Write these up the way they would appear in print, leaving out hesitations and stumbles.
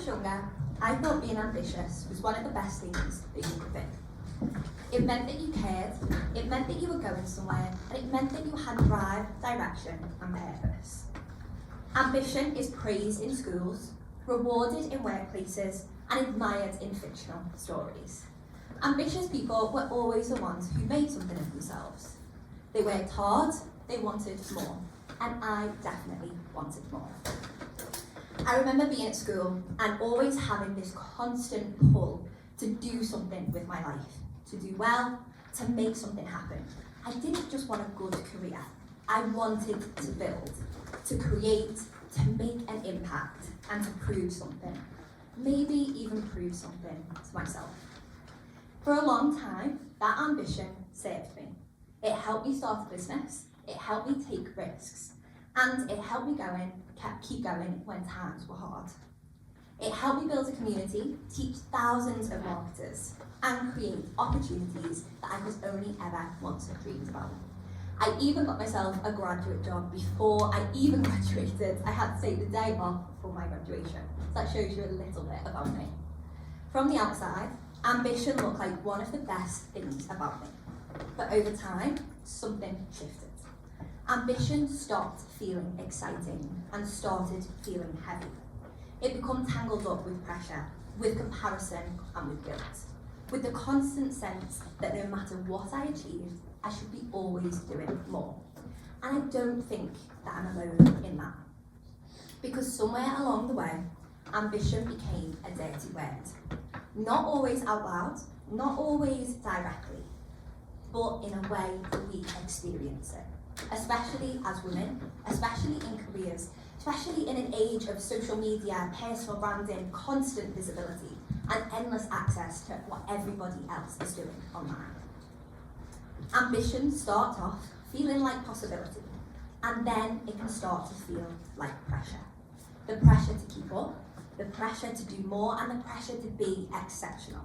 was younger, I thought being ambitious was one of the best things that you could be. It meant that you cared, it meant that you were going somewhere, and it meant that you had drive, direction, and purpose. Ambition is praised in schools, rewarded in workplaces, and admired in fictional stories. Ambitious people were always the ones who made something of themselves. They worked hard, they wanted more, and I definitely wanted more. I remember being at school and always having this constant pull to do something with my life, to do well, to make something happen. I didn't just want a good career. I wanted to build, to create, to make an impact, and to prove something. Maybe even prove something to myself. For a long time, that ambition served me. It helped me start a business, it helped me take risks, and it helped me keep going when times were hard. It helped me build a community, teach thousands of marketers, and create opportunities that I was only ever once have dreamed about. I even got myself a graduate job before I even graduated. I had to take the day off for my graduation. So that shows you a little bit about me. From the outside, ambition looked like one of the best things about me. But over time, something shifted. Ambition stopped feeling exciting and started feeling heavy. It became tangled up with pressure, with comparison, and with guilt. With the constant sense that no matter what I achieved, I should be always doing more. And I don't think that I'm alone in that. Because somewhere along the way, ambition became a dirty word. Not always out loud, not always directly, but in a way that we experience it. Especially as women, especially in careers, especially in an age of social media, personal branding, constant visibility, and endless access to what everybody else is doing online. Ambition starts off feeling like possibility, and then it can start to feel like pressure. The pressure to keep up, the pressure to do more, and the pressure to be exceptional.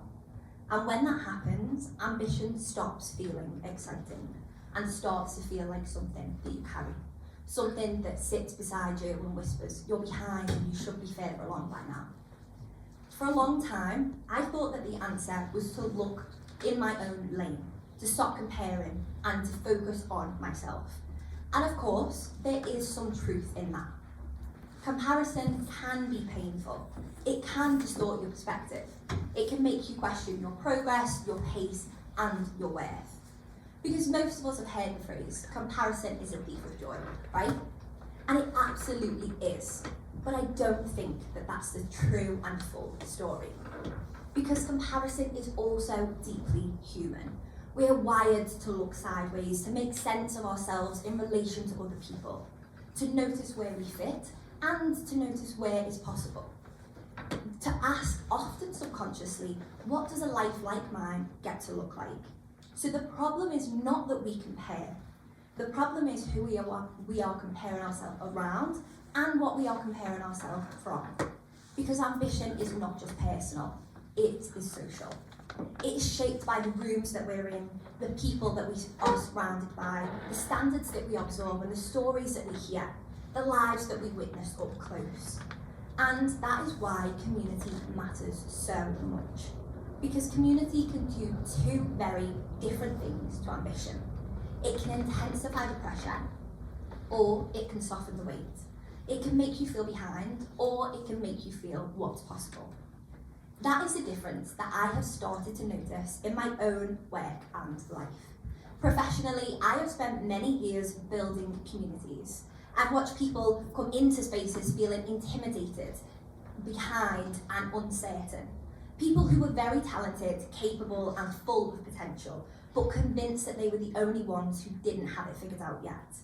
And when that happens, ambition stops feeling exciting and starts to feel like something that you carry. Something that sits beside you and whispers, you're behind and you should be further along by now. For a long time, I thought that the answer was to look in my own lane, to stop comparing and to focus on myself. And of course, there is some truth in that. Comparison can be painful. It can distort your perspective. It can make you question your progress, your pace, and your worth. Because most of us have heard the phrase, comparison is a thief of joy, right? And it absolutely is. But I don't think that that's the true and full story. Because comparison is also deeply human. We are wired to look sideways, to make sense of ourselves in relation to other people, to notice where we fit, and to notice where is possible. To ask, often subconsciously, what does a life like mine get to look like? So the problem is not that we compare. The problem is who we are comparing ourselves around and what we are comparing ourselves from. Because ambition is not just personal, it is social. It is shaped by the rooms that we're in, the people that we are surrounded by, the standards that we absorb, and the stories that we hear, the lives that we witness up close. And that is why community matters so much. Because community can do two very different things to ambition. It can intensify the pressure, or it can soften the weight. It can make you feel behind, or it can make you feel what's possible. That is the difference that I have started to notice in my own work and life. Professionally, I have spent many years building communities. I've watched people come into spaces feeling intimidated, behind, and uncertain. People who were very talented, capable, and full of potential, but convinced that they were the only ones who didn't have it figured out yet.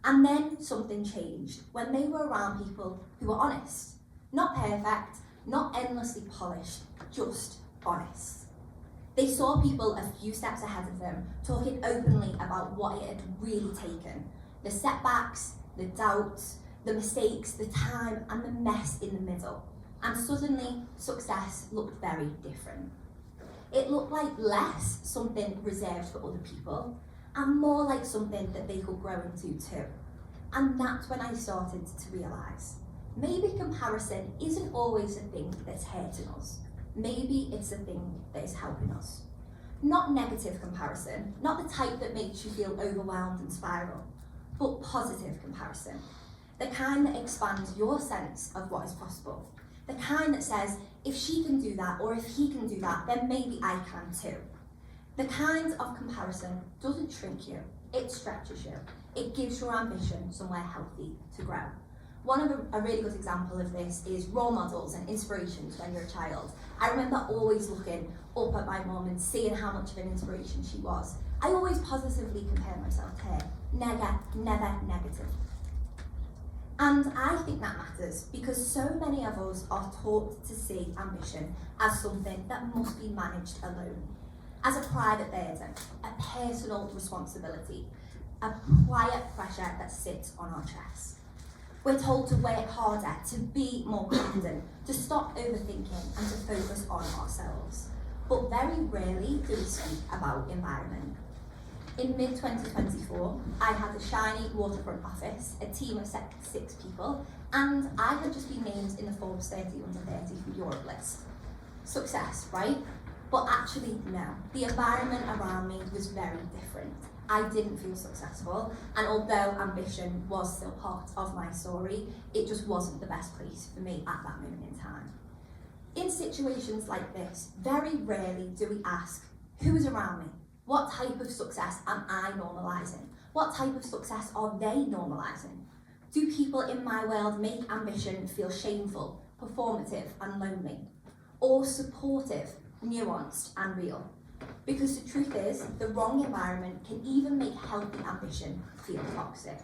And then something changed when they were around people who were honest. Not perfect, not endlessly polished, just honest. They saw people a few steps ahead of them, talking openly about what it had really taken. The setbacks, the doubts, the mistakes, the time, and the mess in the middle. And suddenly, success looked very different. It looked like less something reserved for other people, and more like something that they could grow into too. And that's when I started to realise maybe comparison isn't always the thing that's hurting us. Maybe it's the thing that is helping us. Not negative comparison, not the type that makes you feel overwhelmed and spiral, but positive comparison. The kind that expands your sense of what is possible. The kind that says, if she can do that, or if he can do that, then maybe I can too. The kind of comparison doesn't shrink you, it stretches you. It gives your ambition somewhere healthy to grow. A really good example of this is role models and inspirations when you're a child. I remember always looking up at my mum and seeing how much of an inspiration she was. I always positively compare myself to her, never negative. And I think that matters because so many of us are taught to see ambition as something that must be managed alone, as a private burden, a personal responsibility, a quiet pressure that sits on our chest. We're told to work harder, to be more confident, to stop overthinking and to focus on ourselves. But very rarely do we speak about environment. In mid-2024, I had a shiny waterfront office, a team of 6 people, and I had just been named in the Forbes 30 under 30 for Europe list. Success, right? But actually, no. The environment around me was very different. I didn't feel successful, and although ambition was still part of my story, it just wasn't the best place for me at that moment in time. In situations like this, very rarely do we ask, who is around me? What type of success am I normalising? What type of success are they normalising? Do people in my world make ambition feel shameful, performative and lonely? Or supportive, nuanced and real? Because the truth is, the wrong environment can even make healthy ambition feel toxic.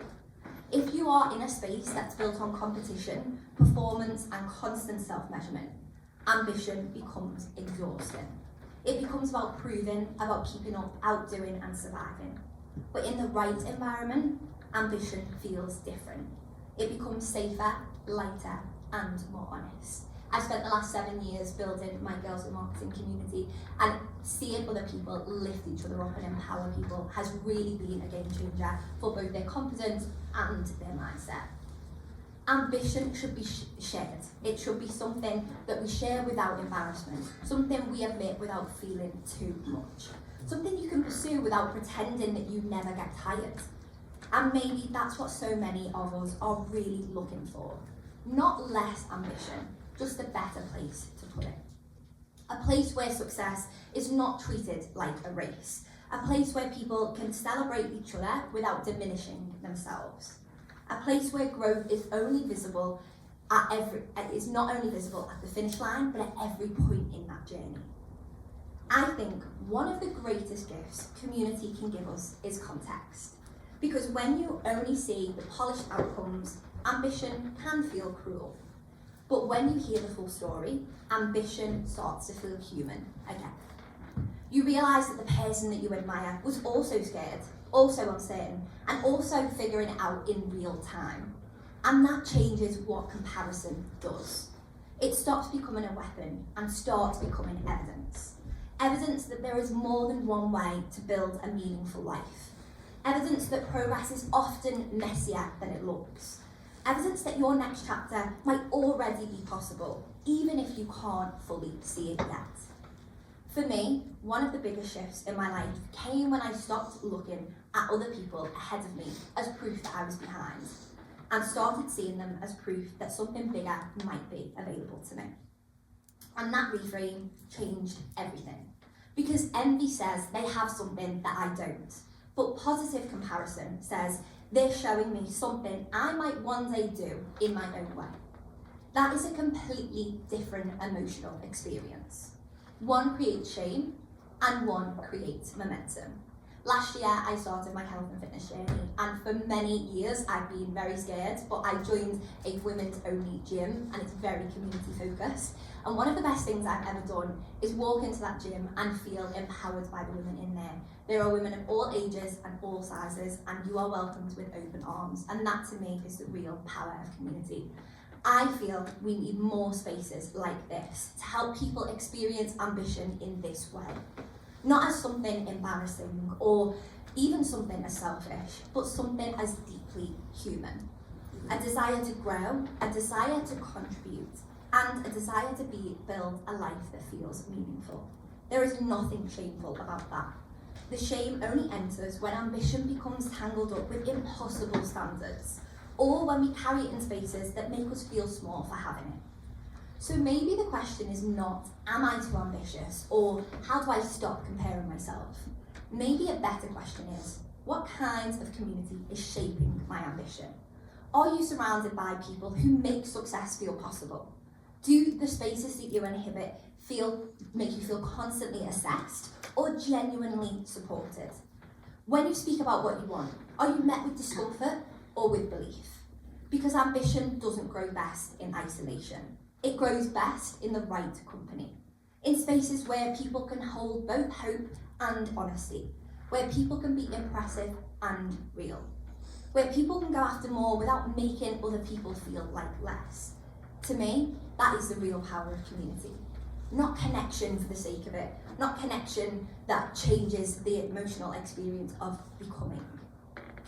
If you are in a space that's built on competition, performance and constant self-measurement, ambition becomes exhausting. It becomes about proving, about keeping up, outdoing and surviving. But in the right environment, ambition feels different. It becomes safer, lighter and more honest. I've spent the last 7 years building my Girls in Marketing community, and seeing other people lift each other up and empower people has really been a game changer for both their confidence and their mindset. Ambition should be shared. It should be something that we share without embarrassment, something we admit without feeling too much, something you can pursue without pretending that you never get tired. And maybe that's what so many of us are really looking for. Not less ambition, just a better place to put it. A place where success is not treated like a race. A place where people can celebrate each other without diminishing themselves. A place where growth is only visible is not only visible at the finish line, but at every point in that journey. I think one of the greatest gifts community can give us is context. Because when you only see the polished outcomes, ambition can feel cruel. But when you hear the full story, ambition starts to feel human again. You realise that the person that you admire was also scared, also uncertain, and also figuring it out in real time. And that changes what comparison does. It stops becoming a weapon and starts becoming evidence. Evidence that there is more than one way to build a meaningful life. Evidence that progress is often messier than it looks. Evidence that your next chapter might already be possible, even if you can't fully see it yet. For me, one of the biggest shifts in my life came when I stopped looking at other people ahead of me as proof that I was behind, and started seeing them as proof that something bigger might be available to me. And that reframe changed everything. Because envy says they have something that I don't, but positive comparison says they're showing me something I might one day do in my own way. That is a completely different emotional experience. One creates shame and one creates momentum. Last year I started my health and fitness journey, and for many years I've been very scared, but I joined a women's only gym and it's very community focused. And one of the best things I've ever done is walk into that gym and feel empowered by the women in there. There are women of all ages and all sizes, and you are welcomed with open arms. And that to me is the real power of community. I feel we need more spaces like this to help people experience ambition in this way. Not as something embarrassing or even something as selfish, but something as deeply human. a desire to grow, a desire to contribute, and a desire to build a life that feels meaningful. There is nothing shameful about that. The shame only enters when ambition becomes tangled up with impossible standards, or when we carry it in spaces that make us feel small for having it. So maybe the question is not, am I too ambitious, or how do I stop comparing myself? Maybe a better question is, what kind of community is shaping my ambition? Are you surrounded by people who make success feel possible? Do the spaces that you inhabit make you feel constantly assessed or genuinely supported? When you speak about what you want, are you met with discomfort or with belief? Because ambition doesn't grow best in isolation. It grows best in the right company, in spaces where people can hold both hope and honesty, where people can be impressive and real, where people can go after more without making other people feel like less. To me, that is the real power of community. Not connection for the sake of it, not connection that changes the emotional experience of becoming.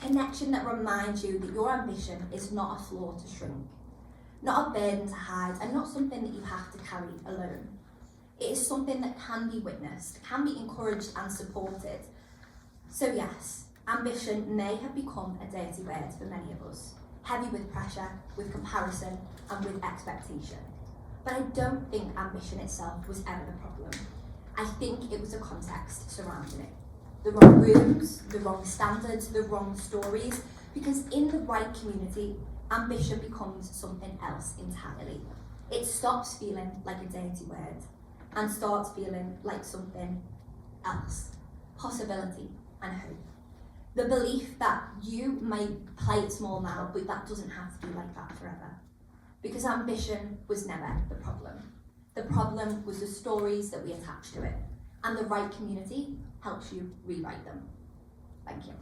Connection that reminds you that your ambition is not a flaw to shrink, not a burden to hide, and not something that you have to carry alone. It is something that can be witnessed, can be encouraged and supported. So yes, ambition may have become a dirty word for many of us, heavy with pressure, with comparison, and with expectation. But I don't think ambition itself was ever the problem. I think it was the context surrounding it. The wrong rooms, the wrong standards, the wrong stories, because in the right community, ambition becomes something else entirely. It stops feeling like a dirty word and starts feeling like something else, possibility and hope. The belief that you may play it small now, but that doesn't have to be like that forever. Because ambition was never the problem. The problem was the stories that we attach to it, and the right community helps you rewrite them. Thank you.